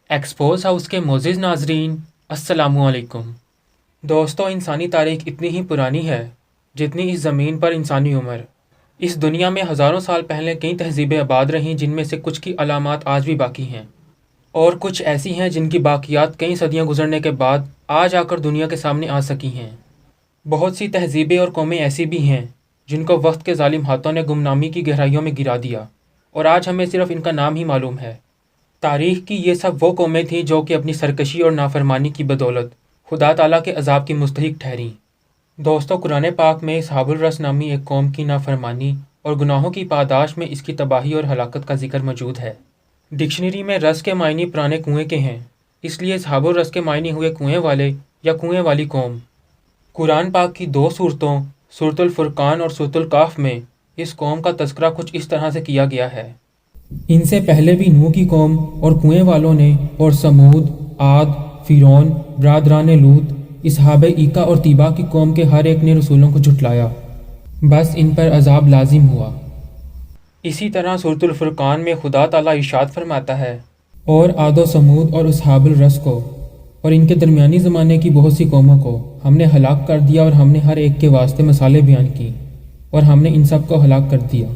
Expose house کے معزز ناظرین، السلام علیکم۔ دوستو، انسانی تاریخ اتنی ہی پرانی ہے جتنی اس زمین پر انسانی عمر۔ اس دنیا میں ہزاروں سال پہلے کئی تہذیبیں آباد رہیں، جن میں سے کچھ کی علامات آج بھی باقی ہیں، اور کچھ ایسی ہیں جن کی باقیات کئی صدیاں گزرنے کے بعد آج آ کر دنیا کے سامنے آ سکی ہیں۔ بہت سی تہذیبیں اور قومیں ایسی بھی ہیں جن کو وقت کے ظالم ہاتھوں نے گمنامی کی گہرائیوں میں گرا دیا، اور آج ہمیں صرف ان کا نام ہی معلوم ہے۔ تاریخ کی یہ سب وہ قومیں تھیں جو کہ اپنی سرکشی اور نافرمانی کی بدولت خدا تعالیٰ کے عذاب کی مستحق ٹھہریں۔ دوستو، قرآن پاک میں اصحاب الرس نامی ایک قوم کی نافرمانی اور گناہوں کی پاداش میں اس کی تباہی اور ہلاکت کا ذکر موجود ہے۔ ڈکشنری میں رس کے معنی پرانے کنویں کے ہیں، اس لیے اصحاب الرس کے معنی ہوئے کنویں والے یا کنویں والی قوم۔ قرآن پاک کی دو صورتوں سورۃ الفرقان اور سورۃ الکہف میں اس قوم کا تذکرہ کچھ اس طرح سے کیا گیا ہے۔ ان سے پہلے بھی نوح کی قوم اور کنویں والوں نے اور سمود، عاد، فرعون، برادران لوط، اصحاب ایکا اور طیبہ کی قوم کے ہر ایک نے رسولوں کو جھٹلایا، بس ان پر عذاب لازم ہوا۔ اسی طرح سورۃ الفرقان میں خدا تعالیٰ ارشاد فرماتا ہے، اور عاد و سمود اور اصحاب الرس کو اور ان کے درمیانی زمانے کی بہت سی قوموں کو ہم نے ہلاک کر دیا، اور ہم نے ہر ایک کے واسطے مثالیں بیان کی، اور ہم نے ان سب کو ہلاک کر دیا۔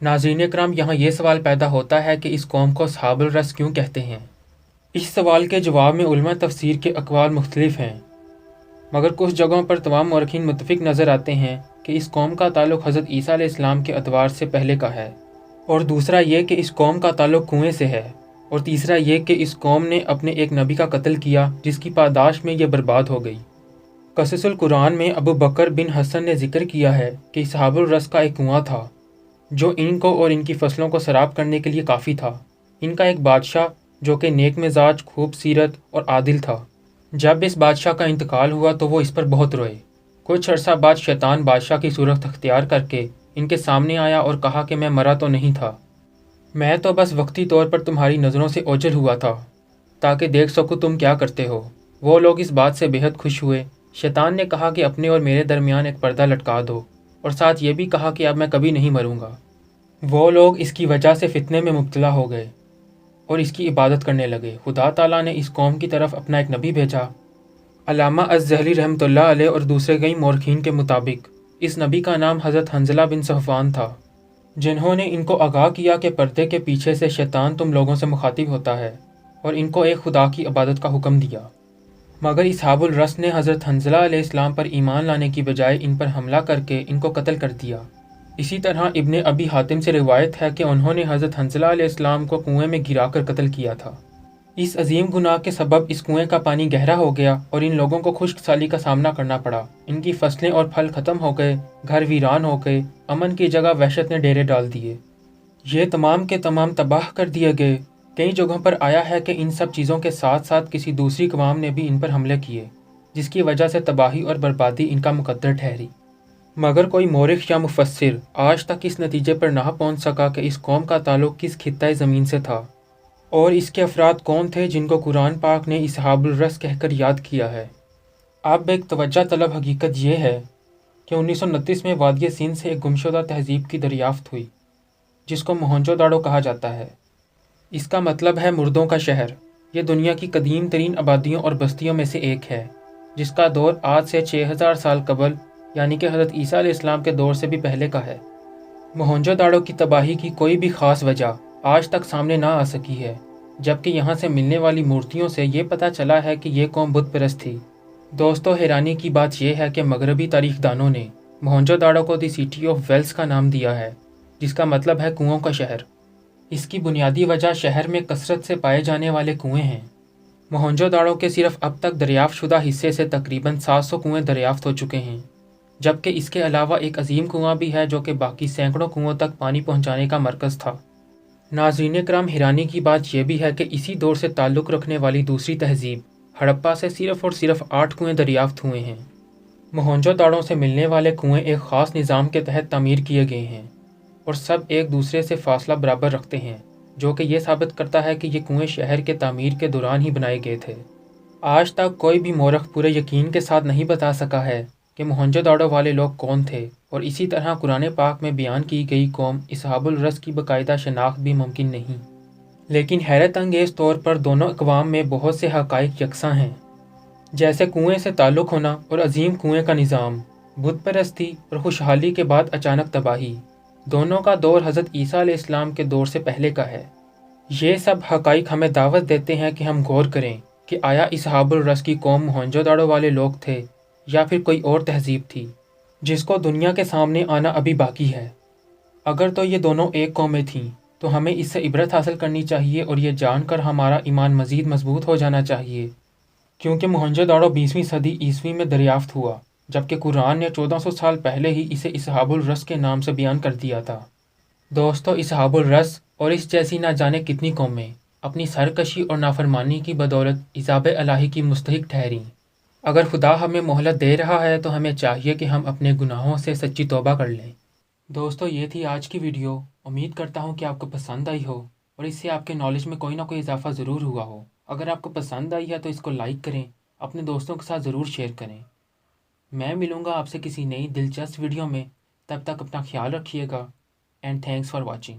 ناظرین اکرام، یہاں یہ سوال پیدا ہوتا ہے کہ اس قوم کو اصحاب الرس کیوں کہتے ہیں؟ اس سوال کے جواب میں علماء تفسیر کے اقوال مختلف ہیں، مگر کچھ جگہوں پر تمام مورخین متفق نظر آتے ہیں کہ اس قوم کا تعلق حضرت عیسیٰ علیہ السلام کے ادوار سے پہلے کا ہے، اور دوسرا یہ کہ اس قوم کا تعلق کنویں سے ہے، اور تیسرا یہ کہ اس قوم نے اپنے ایک نبی کا قتل کیا جس کی پاداش میں یہ برباد ہو گئی۔ قصص القرآن میں ابو بکر بن حسن نے ذکر کیا ہے کہ اصحاب الرس کا ایک کنواں تھا جو ان کو اور ان کی فصلوں کو سیراب کرنے کے لیے کافی تھا۔ ان کا ایک بادشاہ جو کہ نیک مزاج، خوب سیرت اور عادل تھا، جب اس بادشاہ کا انتقال ہوا تو وہ اس پر بہت روئے۔ کچھ عرصہ بعد شیطان بادشاہ کی صورت اختیار کر کے ان کے سامنے آیا اور کہا کہ میں مرا تو نہیں تھا، میں تو بس وقتی طور پر تمہاری نظروں سے اوجھل ہوا تھا تاکہ دیکھ سکوں تم کیا کرتے ہو۔ وہ لوگ اس بات سے بےحد خوش ہوئے۔ شیطان نے کہا کہ اپنے اور میرے درمیان ایک پردہ لٹکا دو، اور ساتھ یہ بھی کہا کہ اب میں کبھی نہیں مروں گا۔ وہ لوگ اس کی وجہ سے فتنے میں مبتلا ہو گئے اور اس کی عبادت کرنے لگے۔ خدا تعالیٰ نے اس قوم کی طرف اپنا ایک نبی بھیجا۔ علامہ الزہری رحمۃ اللہ علیہ اور دوسرے کئی مورخین کے مطابق اس نبی کا نام حضرت حنظلہ بن صفوان تھا، جنہوں نے ان کو آگاہ کیا کہ پردے کے پیچھے سے شیطان تم لوگوں سے مخاطب ہوتا ہے، اور ان کو ایک خدا کی عبادت کا حکم دیا۔ مگر اصحاب الرس نے حضرت حنظلہ علیہ السلام پر ایمان لانے کی بجائے ان پر حملہ کر کے ان کو قتل کر دیا۔ اسی طرح ابن ابی حاتم سے روایت ہے کہ انہوں نے حضرت حنظلہ علیہ السلام کو کنویں میں گرا کر قتل کیا تھا۔ اس عظیم گناہ کے سبب اس کنویں کا پانی گہرا ہو گیا اور ان لوگوں کو خشک سالی کا سامنا کرنا پڑا۔ ان کی فصلیں اور پھل ختم ہو گئے، گھر ویران ہو گئے، امن کی جگہ وحشت نے ڈیرے ڈال دیے، یہ تمام کے تمام تباہ کر دیے گئے۔ کئی جگہوں پر آیا ہے کہ ان سب چیزوں کے ساتھ ساتھ کسی دوسری اقوام نے بھی ان پر حملے کیے، جس کی وجہ سے تباہی اور بربادی ان کا مقدر ٹھہری۔ مگر کوئی مورخ یا مفسر آج تک اس نتیجے پر نہ پہنچ سکا کہ اس قوم کا تعلق کس خطۂ زمین سے تھا، اور اس کے افراد کون تھے جن کو قرآن پاک نے اصحاب الرس کہہ کر یاد کیا ہے۔ اب ایک توجہ طلب حقیقت یہ ہے کہ 1929 میں وادی سندھ سے ایک گمشدہ تہذیب کی دریافت ہوئی جس کو موہنجو داڑو کہا جاتا ہے۔ اس کا مطلب ہے مردوں کا شہر۔ یہ دنیا کی قدیم ترین آبادیوں اور بستیوں میں سے ایک ہے، جس کا دور آج سے 6000 سال قبل یعنی کہ حضرت عیسیٰ علیہ السلام کے دور سے بھی پہلے کا ہے۔ موہنجو داڑو کی تباہی کی کوئی بھی خاص وجہ آج تک سامنے نہ آ سکی ہے، جبکہ یہاں سے ملنے والی مورتیوں سے یہ پتہ چلا ہے کہ یہ قوم بت پرست تھی۔ دوستو، حیرانی کی بات یہ ہے کہ مغربی تاریخ دانوں نے موہنجو داڑو کو دی سٹی آف ویلز کا نام دیا ہے، جس کا مطلب ہے کنوؤں کا شہر۔ اس کی بنیادی وجہ شہر میں کثرت سے پائے جانے والے کنویں ہیں۔ موہنجو داڑو کے صرف اب تک دریافت شدہ حصے سے تقریباً 700 کنویں دریافت ہو چکے ہیں، جبکہ اس کے علاوہ ایک عظیم کنواں بھی ہے جو کہ باقی سینکڑوں کنووں تک پانی پہنچانے کا مرکز تھا۔ ناظرین کرام، حیرانی کی بات یہ بھی ہے کہ اسی دور سے تعلق رکھنے والی دوسری تہذیب ہڑپا سے صرف اور صرف 8 کنویں دریافت ہوئے ہیں۔ موہنجو داڑو سے ملنے والے کنویں ایک خاص نظام کے تحت تعمیر کیے گئے ہیں اور سب ایک دوسرے سے فاصلہ برابر رکھتے ہیں، جو کہ یہ ثابت کرتا ہے کہ یہ کنویں شہر کے تعمیر کے دوران ہی بنائے گئے تھے۔ آج تک کوئی بھی مورخ پورے یقین کے ساتھ نہیں بتا سکا ہے کہ موہنجو داڑو والے لوگ کون تھے، اور اسی طرح قرآن پاک میں بیان کی گئی قوم اصحاب الرس کی باقاعدہ شناخت بھی ممکن نہیں۔ لیکن حیرت انگیز طور پر دونوں اقوام میں بہت سے حقائق یکساں ہیں، جیسے کنویں سے تعلق ہونا اور عظیم کنویں کا نظام، بت پرستی اور خوشحالی کے بعد اچانک تباہی۔ دونوں کا دور حضرت عیسیٰ علیہ السلام کے دور سے پہلے کا ہے۔ یہ سب حقائق ہمیں دعوت دیتے ہیں کہ ہم غور کریں کہ آیا اصحاب الرس کی قوم موہنجو داڑو والے لوگ تھے یا پھر کوئی اور تہذیب تھی جس کو دنیا کے سامنے آنا ابھی باقی ہے۔ اگر تو یہ دونوں ایک قومیں تھیں تو ہمیں اس سے عبرت حاصل کرنی چاہیے اور یہ جان کر ہمارا ایمان مزید مضبوط ہو جانا چاہیے، کیونکہ موہنجو داڑو 20ویں صدی عیسوی میں دریافت ہوا، جبکہ قرآن نے 1400 سال پہلے ہی اسے اصحاب الرس کے نام سے بیان کر دیا تھا۔ دوستو، اصحاب الرس اور اس جیسی نہ جانے کتنی قومیں اپنی سرکشی اور نافرمانی کی بدولت عذاب الہی کی مستحق ٹھہریں۔ اگر خدا ہمیں مہلت دے رہا ہے تو ہمیں چاہیے کہ ہم اپنے گناہوں سے سچی توبہ کر لیں۔ دوستو، یہ تھی آج کی ویڈیو۔ امید کرتا ہوں کہ آپ کو پسند آئی ہو اور اس سے آپ کے نالج میں کوئی نہ کوئی اضافہ ضرور ہوا ہو۔ اگر آپ کو پسند آئی ہے تو اس کو لائک کریں، اپنے دوستوں کے ساتھ ضرور شیئر کریں۔ میں ملوں گا آپ سے کسی نئی دلچسپ ویڈیو میں، تب تک اپنا خیال رکھیے گا، اینڈ تھینکس فار واچنگ۔